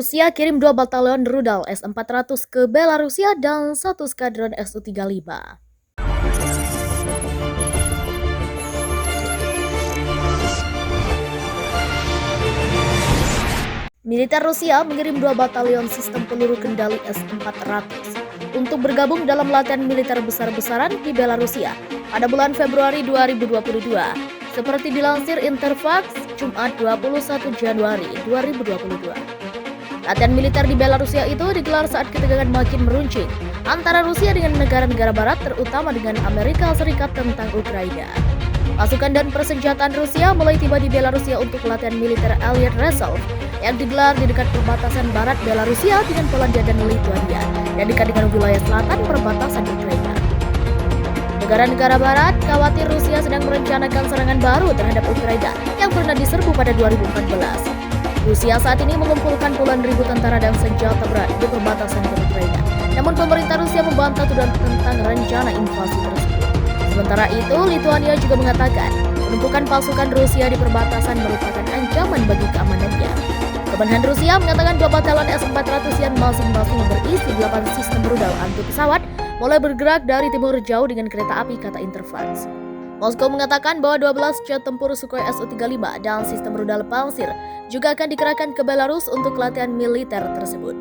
Rusia kirim 2 batalion rudal S-400 ke Belarusia dan 1 skadron Su-35. Militer Rusia mengirim 2 batalion sistem peluru kendali S-400 untuk bergabung dalam latihan militer besar-besaran di Belarusia pada bulan Februari 2022. Seperti dilansir Interfax, Jumat 21 Januari 2022. Latihan militer di Belarusia itu digelar saat ketegangan makin meruncing antara Rusia dengan negara-negara barat, terutama dengan Amerika Serikat tentang Ukraina. Pasukan dan persenjataan Rusia mulai tiba di Belarusia untuk latihan militer Allied Resolve yang digelar di dekat perbatasan barat Belarusia dengan Polandia dan Lithuania dan dekat dengan wilayah selatan perbatasan Ukraina. Negara-negara barat khawatir Rusia sedang merencanakan serangan baru terhadap Ukraina yang pernah diserbu pada 2014. Rusia saat ini mengumpulkan puluhan ribu tentara dan senjata berat di perbatasan dengan Ukraina. Namun pemerintah Rusia membantah tudingan tentang rencana invasi tersebut. Sementara itu, Lithuania juga mengatakan penumpukan pasukan Rusia di perbatasan merupakan ancaman bagi keamanannya. Kemenhan Rusia mengatakan 2 batalion S-400 yang masing-masing berisi 8 sistem rudal anti pesawat mulai bergerak dari timur jauh dengan kereta api, kata Interfax. Moskow mengatakan bahwa 12 jet tempur Sukhoi Su-35 dan sistem rudal Pansir juga akan dikerahkan ke Belarus untuk latihan militer tersebut.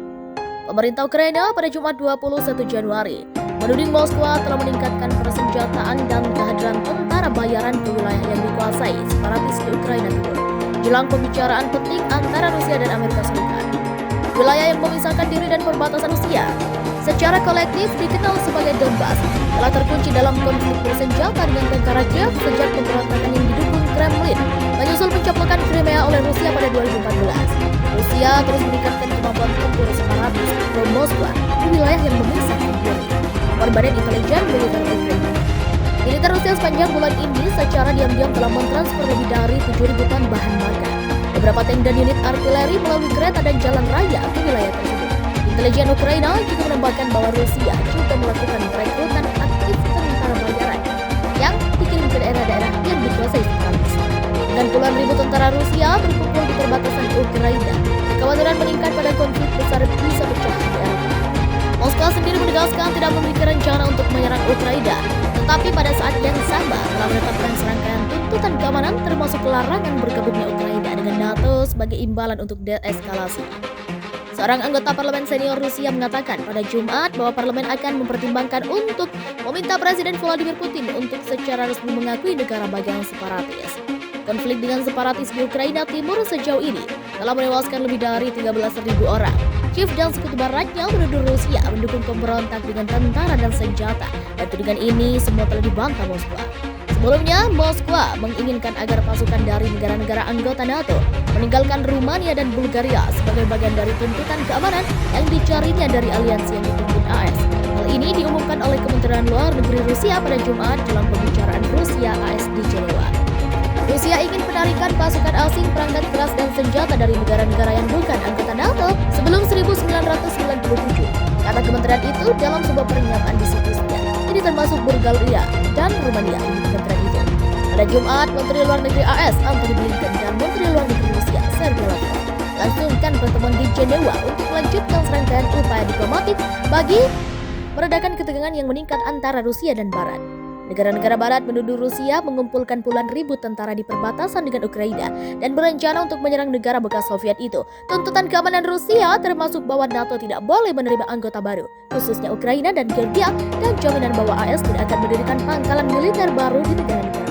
Pemerintah Ukraina pada Jumat 21 Januari menuding Moskwa telah meningkatkan persenjataan dan kehadiran tentara bayaran ke wilayah yang dikuasai separatis di Ukraina Timur jelang pembicaraan penting antara Rusia dan Amerika Serikat. Wilayah yang memisahkan diri dan perbatasan Rusia secara kolektif dikenal sebagai Donbas telah terkunci dalam konflik bersenjata dengan tentara Kiev sejak pemberontakan yang didukung Kremlin menyusul pencaplokan Crimea oleh Rusia pada 2014. Rusia terus meningkatkan kemampuan tempur separatis pro Moskwa di wilayah yang memisahkan diri. Badan intelijen militer Ukraina. Militer Rusia sepanjang bulan ini secara diam-diam telah mentransfer lebih dari 7.000 ton bahan makan, beberapa tank dan unit artileri melalui kereta dan jalan raya ke wilayah tersebut. Intelijen Ukraina juga menambahkan bahwa Rusia juga melakukan perekrutan aktif tentara bayaran yang dikirim ke daerah-daerah yang dikuasai separatis. Dengan puluhan ribu tentara Rusia berkumpul di perbatasan Ukraina, kekhawatiran meningkat pada konflik besar bisa pecah di Eropa. Moskow sendiri menegaskan tidak memiliki rencana untuk menyerang Ukraina, tetapi pada saat yang sama telah menetapkan serangkaian tuntutan keamanan termasuk larangan bergabungnya Ukraina dengan NATO sebagai imbalan untuk deeskalasi. Seorang anggota parlemen senior Rusia mengatakan pada Jumat bahwa parlemen akan mempertimbangkan untuk meminta Presiden Vladimir Putin untuk secara resmi mengakui negara bagian separatis. Konflik dengan separatis di Ukraina Timur sejauh ini telah menewaskan lebih dari 13.000 orang. Kiev dan sekutu baratnya menuduh Rusia mendukung pemberontak dengan tentara dan senjata, dan tudingan ini semua telah dibantah Moskwa. Sebelumnya, Moskwa menginginkan agar pasukan dari negara-negara anggota NATO meninggalkan Rumania dan Bulgaria sebagai bagian dari tuntutan keamanan yang dicarinya dari aliansi yang dipimpin AS. Hal ini diumumkan oleh Kementerian Luar Negeri Rusia pada Jumat dalam pembicaraan Rusia-AS di Jenewa. Rusia ingin penarikan pasukan asing, perangkat keras dan senjata dari negara-negara yang bukan anggota NATO sebelum 1997, kata kementerian itu dalam sebuah pernyataan di situsnya. Ini termasuk Bulgaria dan Rumania di kementerian itu. Pada Jumat, Menteri Luar Negeri AS Antony Blinken dan Menteri Luar Negeri Rusia Sergei Lavrov langsungkan pertemuan di Jenewa untuk melanjutkan serangkaian upaya diplomatik bagi meredakan ketegangan yang meningkat antara Rusia dan Barat. Negara-negara Barat menuduh Rusia mengumpulkan puluhan ribu tentara di perbatasan dengan Ukraina dan berencana untuk menyerang negara bekas Soviet itu. Tuntutan keamanan Rusia termasuk bahwa NATO tidak boleh menerima anggota baru, khususnya Ukraina dan Georgia, dan jaminan bahwa AS tidak akan mendirikan pangkalan militer baru di negara-negara